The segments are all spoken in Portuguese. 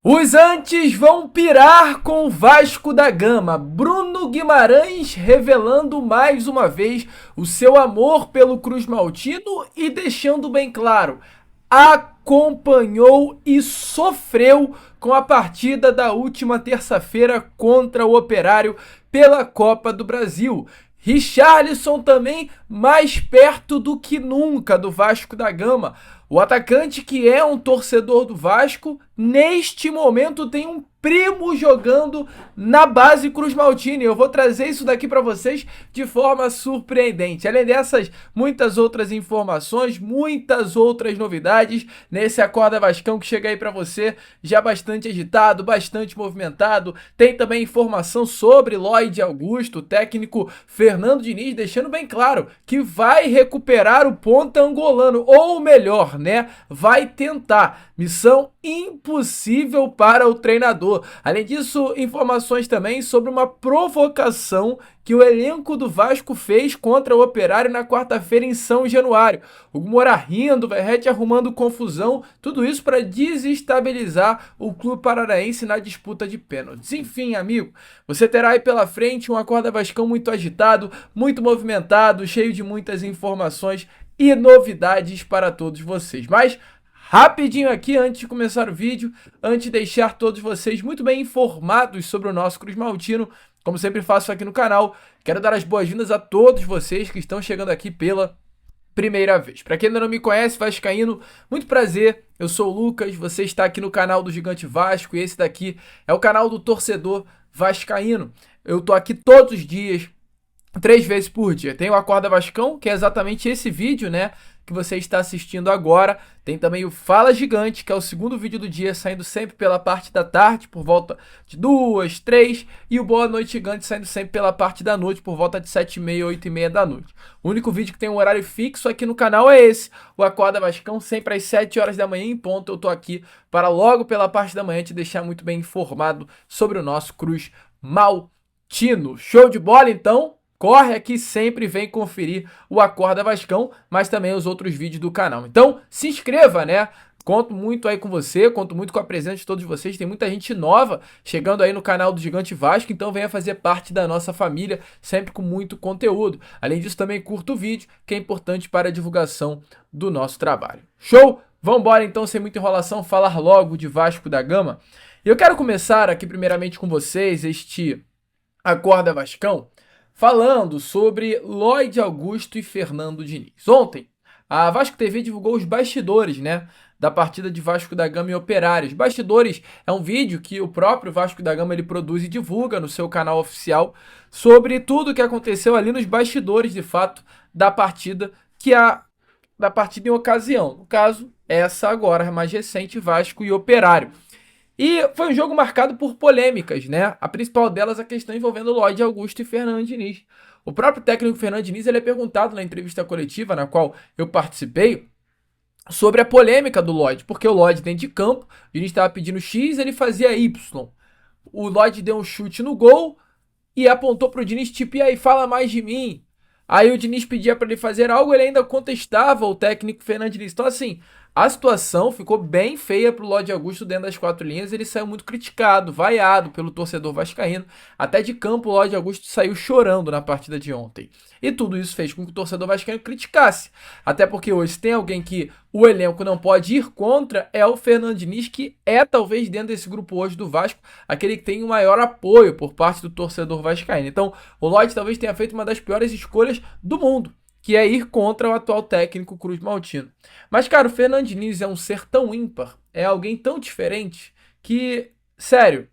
Os Antes vão pirar com o Vasco da Gama. Bruno Guimarães revelando mais uma vez o seu amor pelo Cruz Maltino e deixando bem claro, acompanhou e sofreu com a partida da última terça-feira contra o Operário pela Copa do Brasil. Richarlison também mais perto do que nunca do Vasco da Gama. O atacante, que é um torcedor do Vasco, neste momento tem um primo jogando na base Cruz Maltino. Eu vou trazer isso daqui para vocês de forma surpreendente. Além dessas, muitas outras informações, muitas outras novidades nesse Acorda Vascão que chega aí para você, já bastante agitado, bastante movimentado. Tem também informação sobre Lloyd Augusto, o técnico Fernando Diniz, deixando bem claro que vai recuperar o ponta angolano, ou melhor, né? Vai tentar. Missão impossível para o treinador. Além disso, informações também sobre uma provocação que o elenco do Vasco fez contra o Operário na quarta-feira em São Januário. O Moura rindo, o Verratti arrumando confusão, tudo isso para desestabilizar o clube paranaense na disputa de pênaltis. Enfim, amigo, você terá aí pela frente um Acorda Vascão muito agitado, muito movimentado, cheio de muitas informações e novidades para todos vocês. Mas rapidinho aqui, antes de começar o vídeo, antes de deixar todos vocês muito bem informados sobre o nosso Cruz Maltino, como sempre faço aqui no canal, quero dar as boas-vindas a todos vocês que estão chegando aqui pela primeira vez. Para quem ainda não me conhece, vascaíno, muito prazer, eu sou o Lucas, você está aqui no canal do Gigante Vasco e esse daqui é o canal do torcedor vascaíno. Eu tô aqui todos os dias, 3 vezes por dia. Tem o Acorda Vascão, que é exatamente esse vídeo, né, que você está assistindo agora. Tem também o Fala Gigante, que é o segundo vídeo do dia, saindo sempre pela parte da tarde, por volta de 2, 3. E o Boa Noite Gigante, saindo sempre pela parte da noite, por volta de 7h30, 8h30 da noite. O único vídeo que tem um horário fixo aqui no canal é esse, o Acorda Vascão, sempre às 7 horas da manhã em ponto. Eu tô aqui para logo pela parte da manhã te deixar muito bem informado sobre o nosso Cruz Maltino. Show de bola, então? Corre aqui, sempre vem conferir o Acorda Vascão, mas também os outros vídeos do canal. Então, se inscreva, né? Conto muito aí com você, conto muito com a presença de todos vocês. Tem muita gente nova chegando aí no canal do Gigante Vasco, então venha fazer parte da nossa família, sempre com muito conteúdo. Além disso, também curta o vídeo, que é importante para a divulgação do nosso trabalho. Show? Vambora então, sem muita enrolação, falar logo de Vasco da Gama. E eu quero começar aqui primeiramente com vocês este Acorda Vascão, falando sobre Lloyd Augusto e Fernando Diniz. Ontem, a Vasco TV divulgou os bastidores, né, da partida de Vasco da Gama e Operários. Bastidores é um vídeo que o próprio Vasco da Gama ele produz e divulga no seu canal oficial sobre tudo o que aconteceu ali nos bastidores, de fato, da partida da partida em ocasião. No caso, essa agora, mais recente, Vasco e Operário. E foi um jogo marcado por polêmicas, né? A principal delas a questão envolvendo Lloyd Augusto e Fernando Diniz. O próprio técnico Fernando Diniz ele é perguntado na entrevista coletiva na qual eu participei sobre a polêmica do Lloyd, porque o Lloyd dentro de campo, o Diniz estava pedindo X, ele fazia Y. O Lloyd deu um chute no gol e apontou para o Diniz, tipo, e aí, fala mais de mim. Aí o Diniz pedia para ele fazer algo, ele ainda contestava o técnico Fernando Diniz. Então, assim, a situação ficou bem feia pro Lloyd Augusto dentro das 4 linhas. Ele saiu muito criticado, vaiado pelo torcedor vascaíno. Até de campo, o Lloyd Augusto saiu chorando na partida de ontem. E tudo isso fez com que o torcedor vascaíno criticasse. Até porque hoje, se tem alguém que o elenco não pode ir contra, é o Fernando Diniz, que é talvez dentro desse grupo hoje do Vasco, aquele que tem o maior apoio por parte do torcedor vascaíno. Então, o Lloyd talvez tenha feito uma das piores escolhas do mundo, que é ir contra o atual técnico Cruz Maltino. Mas, cara, o Fernando Diniz é um ser tão ímpar, é alguém tão diferente, que, sério,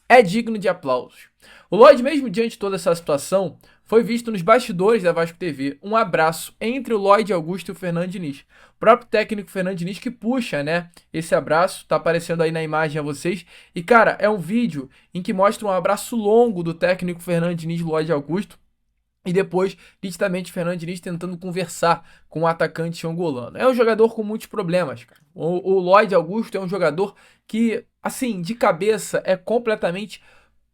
é digno de aplausos. O Lloyd, mesmo diante de toda essa situação, foi visto nos bastidores da Vasco TV um abraço entre o Lloyd Augusto e o Fernando Diniz. O próprio técnico Fernando Diniz que puxa, né, esse abraço, tá aparecendo aí na imagem a vocês. E, cara, é um vídeo em que mostra um abraço longo do técnico Fernando Diniz e Lloyd Augusto. E depois, nitidamente, Fernando Diniz tentando conversar com o atacante angolano. É um jogador com muitos problemas, cara. O Lloyd Augusto é um jogador que, assim, de cabeça é completamente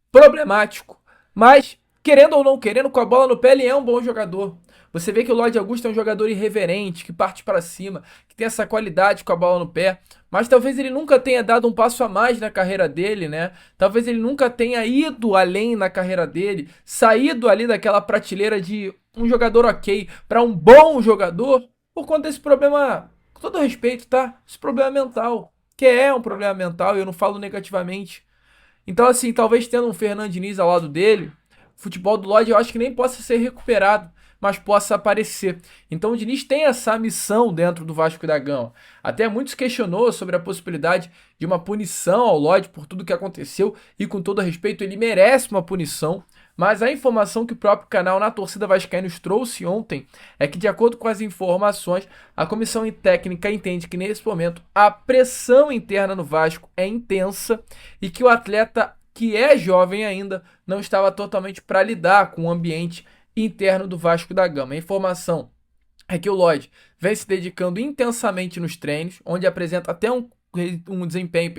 problemático. Mas, querendo ou não querendo, com a bola no pé, ele é um bom jogador. Você vê que o Lloyd Augusto é um jogador irreverente, que parte para cima, que tem essa qualidade com a bola no pé, mas talvez ele nunca tenha dado um passo a mais na carreira dele, né? Talvez ele nunca tenha ido além na carreira dele, saído ali daquela prateleira de um jogador ok para um bom jogador, por conta desse problema, com todo respeito, tá? Esse problema mental, que é um problema mental, e eu não falo negativamente. Então, assim, talvez tendo um Fernando Diniz ao lado dele, o futebol do Lloyd eu acho que nem possa ser recuperado, mas possa aparecer. Então o Diniz tem essa missão dentro do Vasco da Gama. Até muitos questionou sobre a possibilidade de uma punição ao Lloyd por tudo que aconteceu, e com todo respeito, ele merece uma punição. Mas a informação que o próprio canal Na Torcida Vascaína nos trouxe ontem é que, de acordo com as informações, a comissão técnica entende que nesse momento a pressão interna no Vasco é intensa e que o atleta, que é jovem ainda, não estava totalmente para lidar com o ambiente interno do Vasco da Gama. A informação é que o Lloyd vem se dedicando intensamente nos treinos, onde apresenta até um desempenho,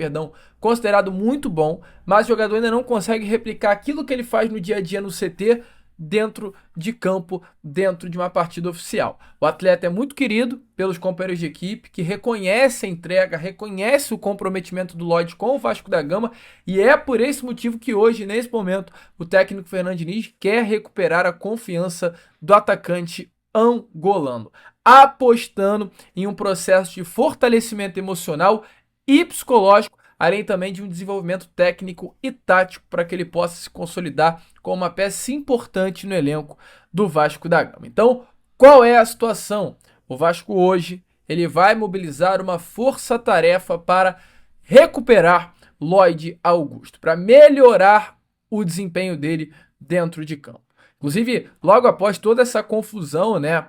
considerado muito bom, mas o jogador ainda não consegue replicar aquilo que ele faz no dia a dia no CT, dentro de campo, dentro de uma partida oficial. O atleta é muito querido pelos companheiros de equipe, que reconhece a entrega, reconhece o comprometimento do Lloyd com o Vasco da Gama, e é por esse motivo que hoje, nesse momento, o técnico Fernando Diniz quer recuperar a confiança do atacante angolano, apostando em um processo de fortalecimento emocional e psicológico, além também de um desenvolvimento técnico e tático para que ele possa se consolidar como uma peça importante no elenco do Vasco da Gama. Então, qual é a situação? O Vasco hoje ele vai mobilizar uma força-tarefa para recuperar Lloyd Augusto, para melhorar o desempenho dele dentro de campo. Inclusive, logo após toda essa confusão, né,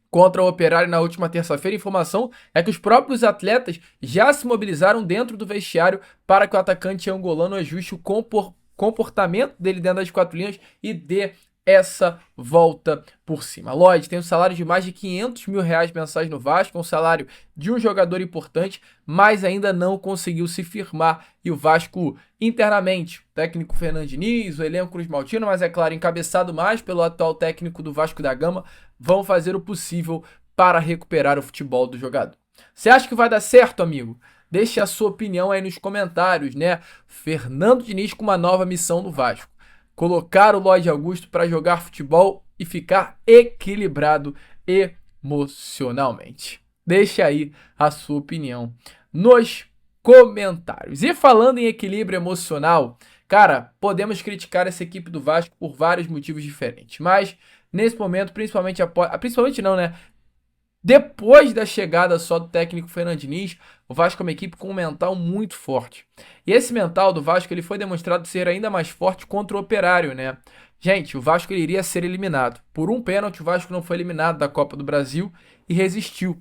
contra o Operário na última terça-feira, a informação é que os próprios atletas já se mobilizaram dentro do vestiário para que o atacante angolano ajuste o comportamento dele dentro das quatro linhas e dê essa volta por cima. Lloyd tem um salário de mais de R$500 mil mensais no Vasco, um salário de um jogador importante, mas ainda não conseguiu se firmar, e o Vasco internamente, o técnico Fernando Diniz, o elenco Cruz Maltino, mas é claro, encabeçado mais pelo atual técnico do Vasco da Gama, vão fazer o possível para recuperar o futebol do jogador. Você acha que vai dar certo, amigo? Deixe a sua opinião aí nos comentários, né? Fernando Diniz com uma nova missão no Vasco: colocar o Lloyd Augusto para jogar futebol e ficar equilibrado emocionalmente. Deixe aí a sua opinião nos comentários. E falando em equilíbrio emocional, cara, podemos criticar essa equipe do Vasco por vários motivos diferentes, mas nesse momento, principalmente não, né? Depois da chegada só do técnico Fernando Diniz, o Vasco é uma equipe com um mental muito forte. E esse mental do Vasco ele foi demonstrado ser ainda mais forte contra o Operário, né? Gente, o Vasco ele iria ser eliminado. Por um pênalti, o Vasco não foi eliminado da Copa do Brasil e resistiu.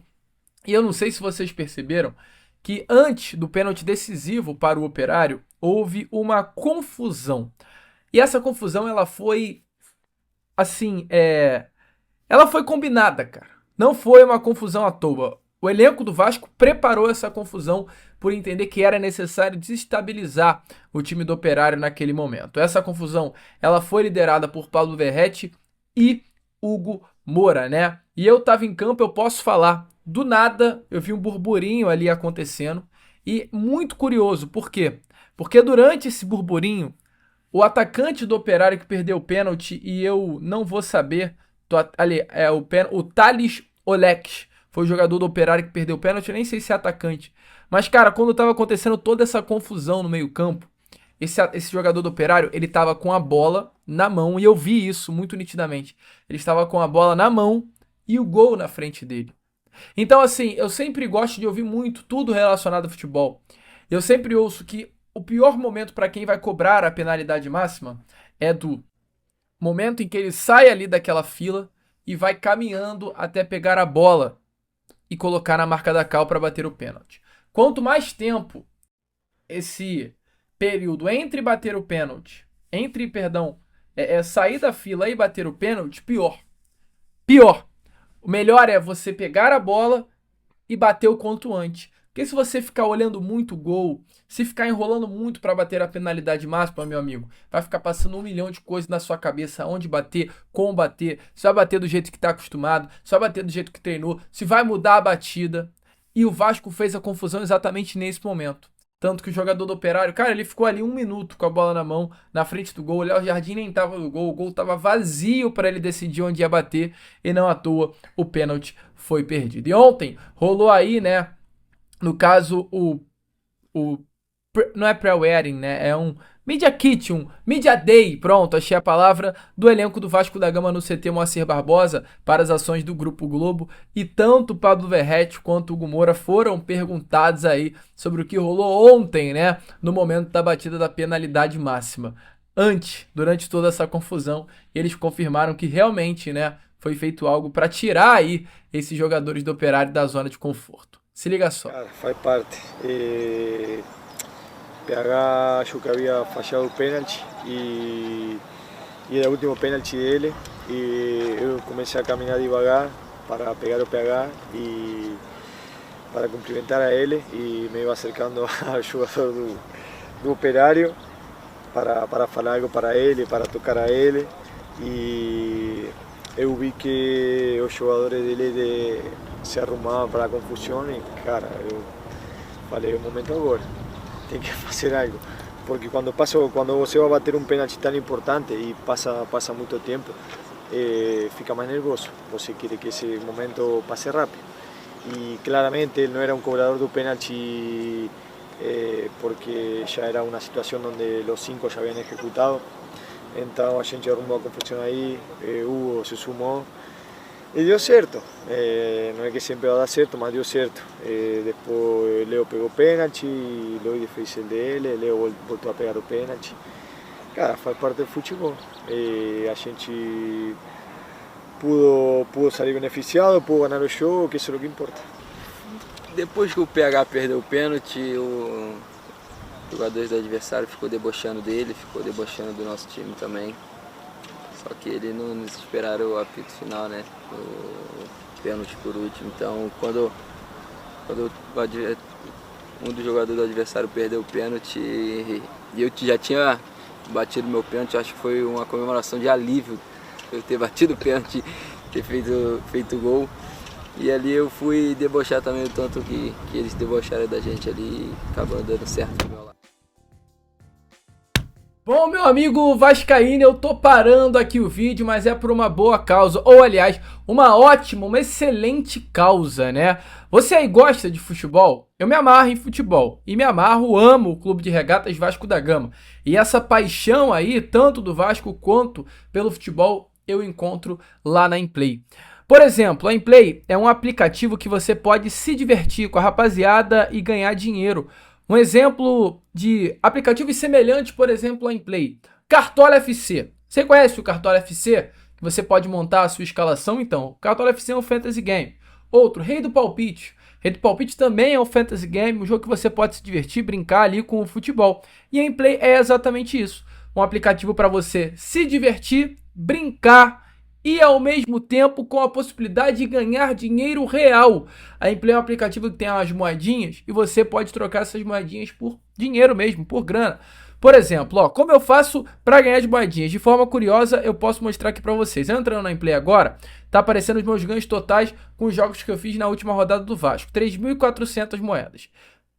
E eu não sei se vocês perceberam que antes do pênalti decisivo para o Operário, houve uma confusão. E essa confusão, ela foi, assim, ela foi combinada, cara. Não foi uma confusão à toa. O elenco do Vasco preparou essa confusão por entender que era necessário desestabilizar o time do Operário naquele momento. Essa confusão, ela foi liderada por Paulo Verratti e Hugo Moura, né? E eu tava em campo, eu posso falar, do nada eu vi um burburinho ali acontecendo, e muito curioso, por quê? Porque durante esse burburinho, o atacante do Operário que perdeu o pênalti, e eu não vou saber, o Thales Olex foi o jogador do Operário que perdeu o pênalti, eu nem sei se é atacante. Mas, cara, quando tava acontecendo toda essa confusão no meio-campo, esse jogador do Operário, ele tava com a bola na mão, e eu vi isso muito nitidamente. Ele estava com a bola na mão e o gol na frente dele. Então, assim, eu sempre gosto de ouvir muito tudo relacionado ao futebol. Eu sempre ouço que o pior momento para quem vai cobrar a penalidade máxima é do momento em que ele sai ali daquela fila e vai caminhando até pegar a bola e colocar na marca da cal para bater o pênalti. Quanto mais tempo esse período entre bater o pênalti, sair da fila e bater o pênalti, pior. Pior. O melhor é você pegar a bola e bater o quanto antes, Porque se você ficar olhando muito o gol, se ficar enrolando muito para bater a penalidade máxima, meu amigo, vai ficar passando 1 milhão de coisas na sua cabeça, onde bater, como bater, se vai bater do jeito que está acostumado, se vai bater do jeito que treinou, se vai mudar a batida. E o Vasco fez a confusão exatamente nesse momento. Tanto que o jogador do Operário, cara, ele ficou ali 1 minuto com a bola na mão, na frente do gol. O Léo Jardim nem tava no gol, o gol tava vazio para ele decidir onde ia bater. E não à toa, o pênalti foi perdido. E ontem rolou aí, né, no caso, não é pré-wedding, né? É um Media Kit, um Media Day, pronto, achei a palavra, do elenco do Vasco da Gama no CT Moacir Barbosa para as ações do Grupo Globo. E tanto o Pablo Verratti quanto o Hugo Moura foram perguntados aí sobre o que rolou ontem, né? No momento da batida da penalidade máxima. Durante toda essa confusão, eles confirmaram que realmente, né, foi feito algo para tirar aí esses jogadores do Operário da zona de conforto. Se liga só. Cara, faz parte. PH yo que había fallado el penalti y era el último penalti de él y yo comencé a caminar devagar para pegar o PH y para cumprimentar a él y me iba acercando al jugador do Operário para falar algo para ele, para tocar a ele e eu vi que os jogadores dele se arrumavam para a confusão e cara, eu falei, o momento agora. Tem que fazer algo, porque quando você vai bater um pênalti tão importante e passa muito tempo, fica mais nervoso. Você quer que esse momento passe rápido. E claramente ele não era um cobrador do pênalti porque já era uma situação onde os 5 já haviam executado. Então a gente arrumou a confusão aí, Hugo se sumou. E deu certo, não é que sempre vai dar certo, mas deu certo. Depois Leo pegou o pênalti, Lloyd fez o dele, Leo voltou a pegar o pênalti. Cara, faz parte do futebol. A gente pudo sair beneficiado, pudo ganhar o jogo, que isso é o que importa. Depois que o PH perdeu o pênalti, os jogadores do adversário ficou debochando dele, ficou debochando do nosso time também. Só que ele não nos esperaram o apito final, né? O pênalti por último. Então, quando um dos jogadores do adversário perdeu o pênalti e eu já tinha batido meu pênalti, acho que foi uma comemoração de alívio eu ter batido o pênalti, ter feito o gol. E ali eu fui debochar também o tanto que eles debocharam da gente ali e acabou dando certo do meu lado. Bom, meu amigo vascaíno, eu tô parando aqui o vídeo, mas é por uma boa causa, ou aliás, uma excelente causa, né? Você aí gosta de futebol? Eu me amarro em futebol, e me amo o Clube de Regatas Vasco da Gama. E essa paixão aí, tanto do Vasco quanto pelo futebol, eu encontro lá na Inplay. Por exemplo, a Inplay é um aplicativo que você pode se divertir com a rapaziada e ganhar dinheiro. Um exemplo de aplicativo semelhante, por exemplo, a Inplay. Cartola FC. Você conhece o Cartola FC? Que você pode montar a sua escalação? Então, o Cartola FC é um fantasy game. Outro, Rei do Palpite. Rei do Palpite também é um fantasy game, um jogo que você pode se divertir, brincar ali com o futebol. E a Inplay é exatamente isso. Um aplicativo para você se divertir, brincar e ao mesmo tempo com a possibilidade de ganhar dinheiro real. A Inplay é um aplicativo que tem umas moedinhas e você pode trocar essas moedinhas por dinheiro mesmo, por grana. Por exemplo, ó, como eu faço para ganhar as moedinhas? De forma curiosa, eu posso mostrar aqui para vocês. Entrando na Inplay agora, tá aparecendo os meus ganhos totais com os jogos que eu fiz na última rodada do Vasco. 3.400 moedas.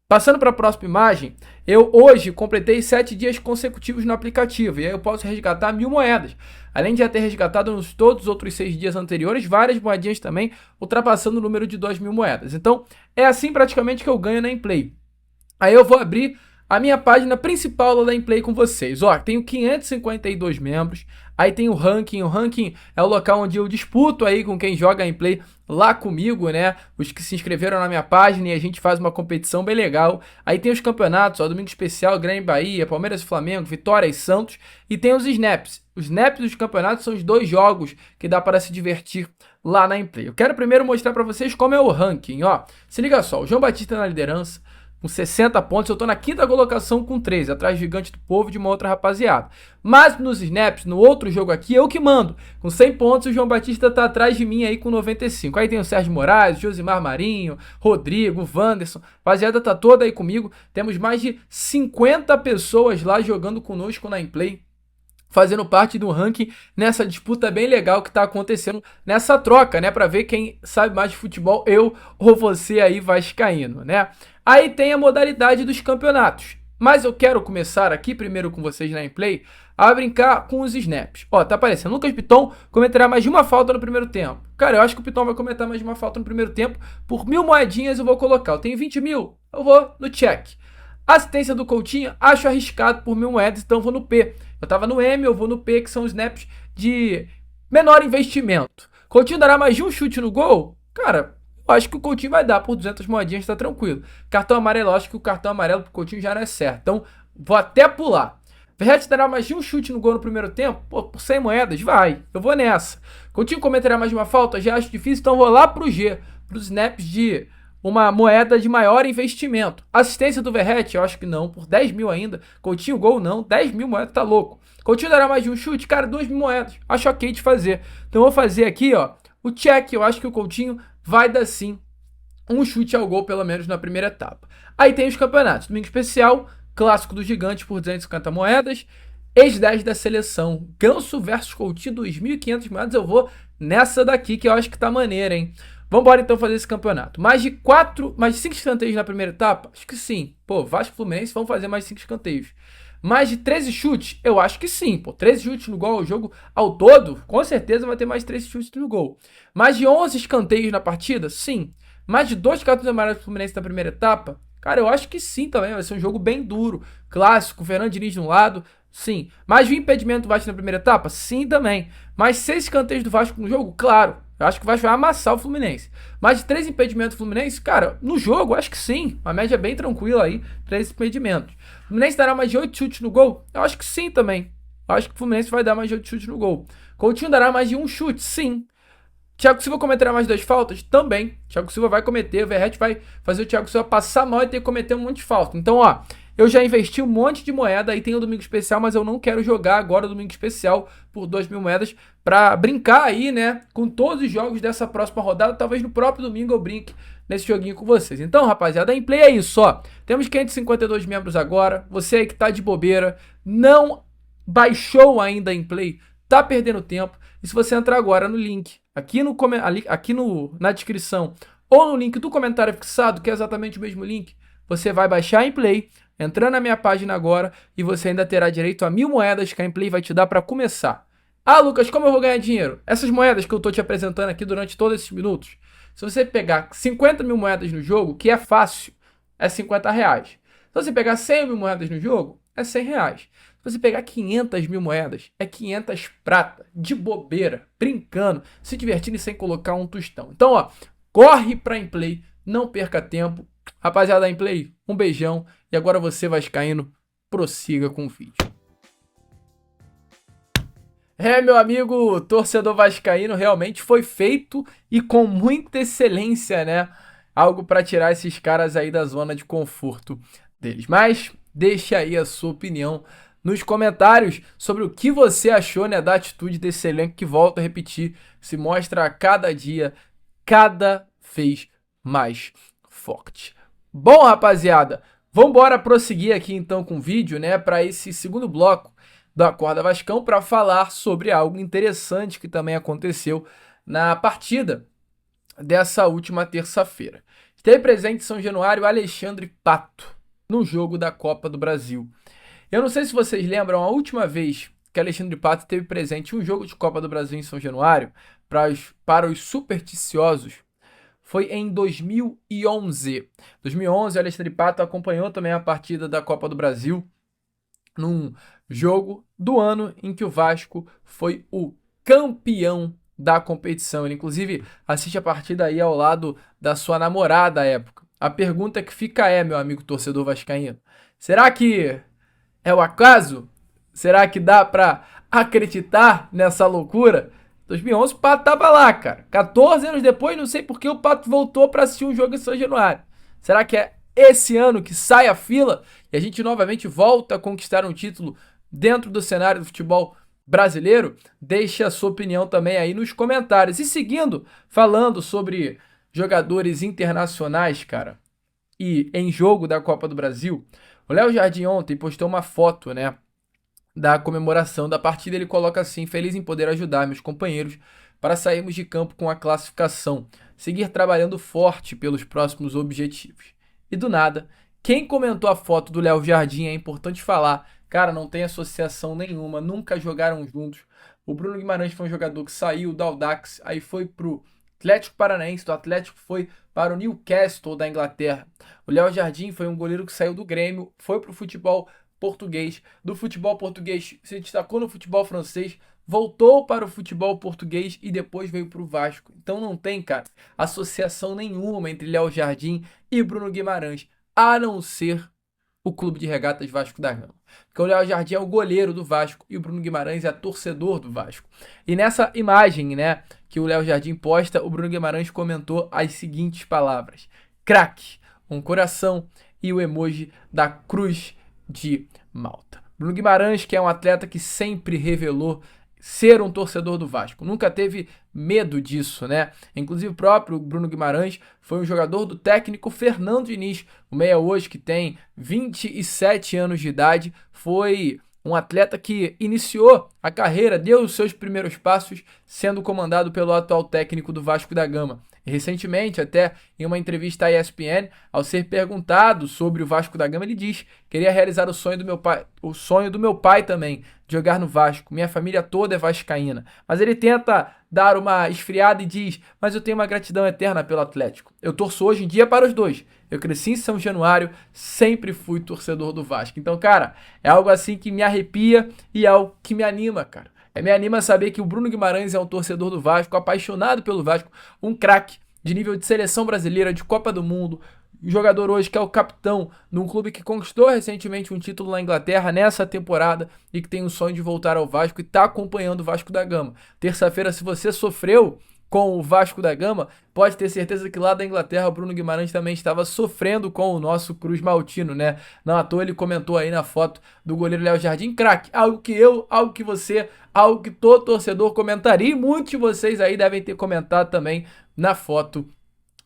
Passando para a próxima imagem, eu hoje completei 7 dias consecutivos no aplicativo e aí eu posso resgatar 1.000 moedas. Além de já ter resgatado nos todos os outros 6 dias anteriores, várias moedinhas também, ultrapassando o número de 2.000 moedas. Então, é assim praticamente que eu ganho na Inplay. Aí eu vou abrir a minha página principal lá da Inplay com vocês. Ó, tenho 552 membros, aí tem o ranking é o local onde eu disputo aí com quem joga a Inplay lá comigo, né? Os que se inscreveram na minha página e a gente faz uma competição bem legal. Aí tem os campeonatos, ó, Domingo Especial, Grêmio e Bahia, Palmeiras e Flamengo, Vitória e Santos, e tem os snaps. Os snaps dos campeonatos são os 2 jogos que dá para se divertir lá na Inplay. Eu quero primeiro mostrar para vocês como é o ranking, ó. Se liga só, o João Batista na liderança, com 60 pontos. Eu tô na 5ª colocação com 13, atrás do Gigante do Povo e de uma outra rapaziada. Mas nos snaps, no outro jogo aqui, eu que mando. Com 100 pontos, o João Batista tá atrás de mim aí com 95. Aí tem o Sérgio Moraes, Josimar Marinho, Rodrigo, Wanderson. A rapaziada tá toda aí comigo. Temos mais de 50 pessoas lá jogando conosco na Inplay, fazendo parte do ranking nessa disputa bem legal que tá acontecendo nessa troca, né? Pra ver quem sabe mais de futebol, eu ou você aí vascaíno, né? Aí tem a modalidade dos campeonatos. Mas eu quero começar aqui primeiro com vocês na Inplay a brincar com os snaps. Ó, tá aparecendo. Lucas Piton cometerá mais de uma falta no primeiro tempo. Cara, eu acho que o Piton vai cometer mais de uma falta no primeiro tempo. Por 1000 moedinhas eu vou colocar. Eu tenho 20 mil, eu vou no check. Assistência do Coutinho, acho arriscado por 1000 moedas, então eu vou no P. Eu tava no M, eu vou no P, que são os snaps de menor investimento. Coutinho dará mais de um chute no gol? Cara, eu acho que o Coutinho vai dar por 200 moedinhas, tá tranquilo. Cartão amarelo, eu acho que o cartão amarelo pro Coutinho já não é certo, então vou até pular. Verratti dará mais de um chute no gol no primeiro tempo? Pô, por 100 moedas? Vai, eu vou nessa. Coutinho cometerá mais de uma falta? Já acho difícil, então vou lá pro G, pros snaps de uma moeda de maior investimento. Assistência do Verratti, eu acho que não, por 10 mil ainda. Coutinho, gol não, 10 mil moedas, tá louco. Coutinho dará mais de um chute? Cara, 2 mil moedas, acho ok de fazer. Então vou fazer aqui, ó, o check. Eu acho que o Coutinho vai dar sim um chute ao gol, pelo menos na primeira etapa. Aí tem os campeonatos. Domingo especial, clássico do Gigante por 250 moedas. Ex-10 da seleção, Ganso versus Coutinho, 2.500 moedas. Eu vou nessa daqui que eu acho que tá maneira, hein? Vambora então fazer esse campeonato. Mais de 5 escanteios na primeira etapa? Acho que sim. Pô, Vasco e Fluminense vão fazer mais 5 escanteios. Mais de 13 chutes? Eu acho que sim. Pô, 13 chutes no gol, o jogo ao todo, com certeza vai ter mais 13 chutes no gol. Mais de 11 escanteios na partida? Sim. Mais de 2 cartões amarelos do Fluminense na primeira etapa? Cara, eu acho que sim também. Vai ser um jogo bem duro. Clássico, Fernando Diniz de um lado. Sim. Mais de um impedimento do Vasco na primeira etapa? Sim também. Mais 6 escanteios do Vasco no jogo? Claro. Eu acho que o Vasco vai amassar o Fluminense. Mais de 3 impedimentos do Fluminense? Cara, no jogo, acho que sim. Uma média bem tranquila aí, 3 impedimentos. O Fluminense dará mais de 8 chutes no gol? Eu acho que sim também. Eu acho que o Fluminense vai dar mais de 8 chutes no gol. Coutinho dará mais de um chute? Sim. Thiago Silva cometerá mais 2 faltas? Também. Thiago Silva vai cometer, o Verratti vai fazer o Thiago Silva passar mal e ter que cometer um monte de falta. Então, ó, eu já investi um monte de moeda, aí tem o Domingo Especial, mas eu não quero jogar agora o Domingo Especial por 2 mil moedas pra brincar aí, né, com todos os jogos dessa próxima rodada. Talvez no próprio domingo eu brinque nesse joguinho com vocês. Então, rapaziada, a Inplay é isso, ó. Temos 552 membros agora. Você aí que tá de bobeira, não baixou ainda a Inplay, tá perdendo tempo. E se você entrar agora no link, aqui na descrição, ou no link do comentário fixado, que é exatamente o mesmo link, você vai baixar a Inplay, entrando na minha página agora, e você ainda terá direito a 1000 moedas que a Inplay vai te dar para começar. Ah, Lucas, como eu vou ganhar dinheiro? Essas moedas que eu tô te apresentando aqui durante todos esses minutos, se você pegar 50 mil moedas no jogo, que é fácil, é 50 reais. Se você pegar 100 mil moedas no jogo, é 100 reais. Se você pegar 500 mil moedas, é 500 prata, de bobeira, brincando, se divertindo e sem colocar um tostão. Então, ó, corre pra Inplay, não perca tempo. Rapaziada da Inplay, um beijão. E agora você, vascaíno, prossiga com o vídeo. Meu amigo torcedor vascaíno, realmente foi feito e com muita excelência, né? Algo para tirar esses caras aí da zona de conforto deles. Mas deixa aí a sua opinião nos comentários sobre o que você achou, né, da atitude desse elenco que, volto a repetir, se mostra a cada dia, cada vez mais forte. Bom, rapaziada, vamos embora prosseguir aqui então com o vídeo, né, para esse segundo bloco do Acorda Vascão, para falar sobre algo interessante que também aconteceu na partida dessa última terça-feira. Esteve presente em São Januário Alexandre Pato no jogo da Copa do Brasil. Eu não sei se vocês lembram, a última vez que Alexandre Pato esteve presente em um jogo de Copa do Brasil em São Januário, para os supersticiosos, foi em 2011. 2011, Alexandre Pato acompanhou também a partida da Copa do Brasil num jogo do ano em que o Vasco foi o campeão da competição. Ele, inclusive, assiste a partida aí ao lado da sua namorada à época. A pergunta que fica é, meu amigo torcedor vascaíno, será que é o acaso? Será que dá pra acreditar nessa loucura? 2011 o Pato tava lá, cara. 14 anos depois, não sei porque o Pato voltou pra assistir um jogo em São Januário. Será que é esse ano que sai a fila e a gente novamente volta a conquistar um título dentro do cenário do futebol brasileiro? Deixe a sua opinião também aí nos comentários. E seguindo, falando sobre jogadores internacionais, cara, e em jogo da Copa do Brasil, o Léo Jardim ontem postou uma foto, né, da comemoração da partida. Ele coloca assim: feliz em poder ajudar meus companheiros para sairmos de campo com a classificação, seguir trabalhando forte pelos próximos objetivos. E do nada, quem comentou a foto do Léo Jardim, é importante falar, cara, não tem associação nenhuma, nunca jogaram juntos. O Bruno Guimarães foi um jogador que saiu do Audax, aí foi pro Atlético Paranaense, do Atlético foi para o Newcastle da Inglaterra. O Léo Jardim foi um goleiro que saiu do Grêmio, foi pro futebol português, do futebol português se destacou no futebol francês, voltou para o futebol português e depois veio para o Vasco. Então não tem, cara, associação nenhuma entre Léo Jardim e Bruno Guimarães, a não ser o Clube de Regatas Vasco da Gama. Porque o Léo Jardim é o goleiro do Vasco e o Bruno Guimarães é torcedor do Vasco. E nessa imagem, né, que o Léo Jardim posta, o Bruno Guimarães comentou as seguintes palavras: craque, um coração e o emoji da cruz de Malta. Bruno Guimarães, que é um atleta que sempre revelou ser um torcedor do Vasco, nunca teve medo disso, né? Inclusive o próprio Bruno Guimarães foi um jogador do técnico Fernando Diniz, o meia hoje que tem 27 anos de idade, foi um atleta que iniciou a carreira, deu os seus primeiros passos sendo comandado pelo atual técnico do Vasco da Gama. E recentemente, até em uma entrevista à ESPN, ao ser perguntado sobre o Vasco da Gama, ele diz: queria realizar o sonho do meu pai também, de jogar no Vasco. Minha família toda é vascaína. Mas ele tenta dar uma esfriada e diz: mas eu tenho uma gratidão eterna pelo Atlético. Eu torço hoje em dia para os dois. Eu cresci em São Januário, sempre fui torcedor do Vasco. Então, cara, é algo assim que me arrepia e é algo que me anima, cara. Me anima saber que o Bruno Guimarães é um torcedor do Vasco, apaixonado pelo Vasco, um craque de nível de seleção brasileira, de Copa do Mundo, um jogador hoje que é o capitão num clube que conquistou recentemente um título na Inglaterra nessa temporada e que tem o sonho de voltar ao Vasco e está acompanhando o Vasco da Gama. Terça-feira, se você sofreu com o Vasco da Gama, pode ter certeza que lá da Inglaterra o Bruno Guimarães também estava sofrendo com o nosso Cruz Maltino, né? Não à toa ele comentou aí na foto do goleiro Léo Jardim, craque, algo que eu, algo que você, algo que todo torcedor comentaria, e muitos de vocês aí devem ter comentado também na foto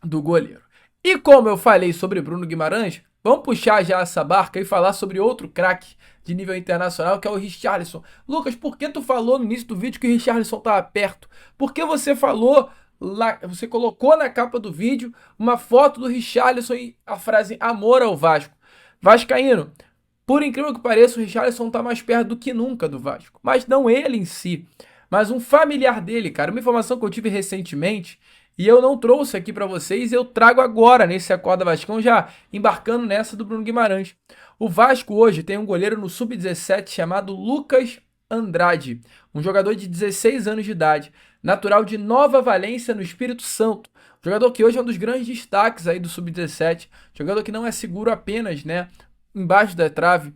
do goleiro. E como eu falei sobre Bruno Guimarães, vamos puxar já essa barca e falar sobre outro craque de nível internacional, que é o Richarlison. Lucas, por que tu falou no início do vídeo que o Richarlison estava perto? Por que você falou lá, você colocou na capa do vídeo uma foto do Richarlison e a frase amor ao Vasco? Vascaíno, por incrível que pareça, o Richarlison está mais perto do que nunca do Vasco. Mas não ele em si, mas um familiar dele, cara. Uma informação que eu tive recentemente e eu não trouxe aqui para vocês, eu trago agora nesse Acorda Vascão, já embarcando nessa do Bruno Guimarães. O Vasco hoje tem um goleiro no Sub-17 chamado Lucas Andrade, um jogador de 16 anos de idade, natural de Nova Valência, no Espírito Santo. Jogador que hoje é um dos grandes destaques aí do Sub-17, jogador que não é seguro apenas, né, embaixo da trave,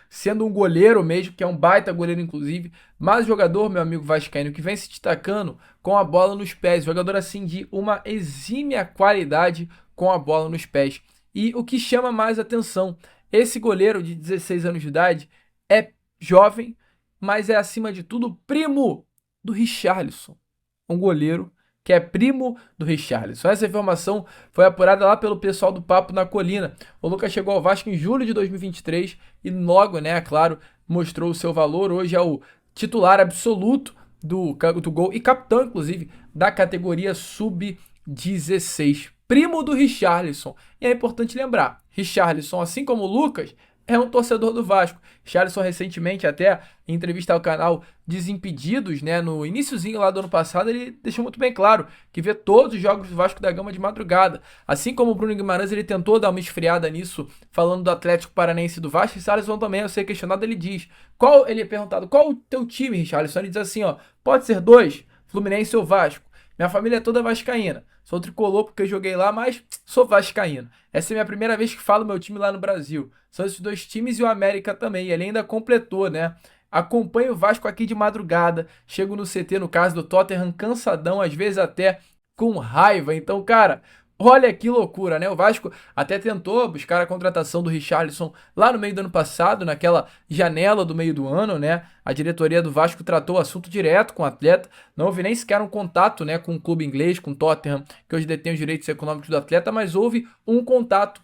sendo um goleiro mesmo, que é um baita goleiro inclusive, mas jogador, meu amigo vascaíno, que vem se destacando com a bola nos pés, jogador assim de uma exímia qualidade com a bola nos pés. E o que chama mais atenção, esse goleiro de 16 anos de idade é jovem, mas é acima de tudo primo do Richarlison, um goleiro que é primo do Richarlison. Essa informação foi apurada lá pelo pessoal do Papo na Colina. O Lucas chegou ao Vasco em julho de 2023 e logo, né, claro, mostrou o seu valor. Hoje é o titular absoluto do gol e capitão, inclusive, da categoria Sub-16. Primo do Richarlison. E é importante lembrar, Richarlison, assim como o Lucas, é um torcedor do Vasco. Richarlison recentemente, até em entrevista ao canal Desimpedidos, né, no iniciozinho lá do ano passado, ele deixou muito bem claro que vê todos os jogos do Vasco da Gama de madrugada. Assim como o Bruno Guimarães, ele tentou dar uma esfriada nisso, falando do Atlético Paranaense e do Vasco. Richarlison também, ao ser questionado, ele diz, ele é perguntado, qual o teu time, Richarlison? Ele diz assim, pode ser 2, Fluminense ou Vasco. Minha família é toda vascaína. Sou tricolor porque eu joguei lá, mas sou vascaíno. Essa é a minha primeira vez que falo meu time lá no Brasil. São esses 2 times e o América também. E ele ainda completou, né? Acompanho o Vasco aqui de madrugada. Chego no CT, no caso do Tottenham, cansadão, às vezes até com raiva. Então, cara, Olha que loucura, né? O Vasco até tentou buscar a contratação do Richarlison lá no meio do ano passado, naquela janela do meio do ano, né? A diretoria do Vasco tratou o assunto direto com o atleta, não houve nem sequer um contato, né, com o clube inglês, com o Tottenham, que hoje detém os direitos econômicos do atleta, mas houve um contato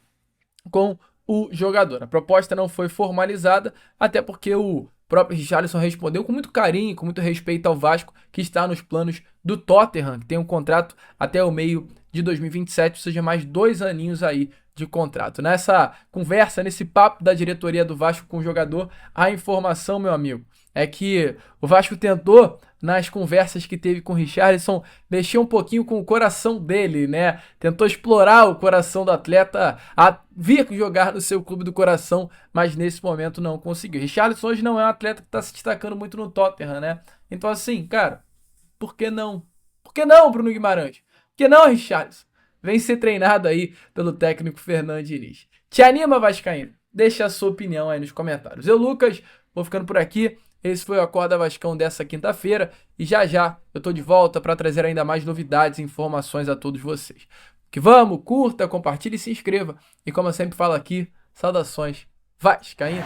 com o jogador. A proposta não foi formalizada, até porque o próprio Richarlison respondeu com muito carinho, com muito respeito ao Vasco, que está nos planos do Tottenham, que tem um contrato até o meio de 2027, ou seja, mais 2 aninhos aí de contrato. Nessa conversa, nesse papo da diretoria do Vasco com o jogador, a informação, meu amigo, é que o Vasco tentou, nas conversas que teve com o Richarlison, mexer um pouquinho com o coração dele, né? Tentou explorar o coração do atleta a vir jogar no seu clube do coração, mas nesse momento não conseguiu. Richarlison hoje não é um atleta que está se destacando muito no Tottenham, né? Então assim, cara, por que não? Por que não, Bruno Guimarães? Por que não, Richarlison? Vem ser treinado aí pelo técnico Fernando Diniz. Te anima, vascaíno? Deixa a sua opinião aí nos comentários. Eu, Lucas, vou ficando por aqui. Esse foi o Acorda Vascão dessa quinta-feira e já eu tô de volta para trazer ainda mais novidades e informações a todos vocês. Que vamos, curta, compartilhe e se inscreva. E como eu sempre falo aqui, saudações vascaínas.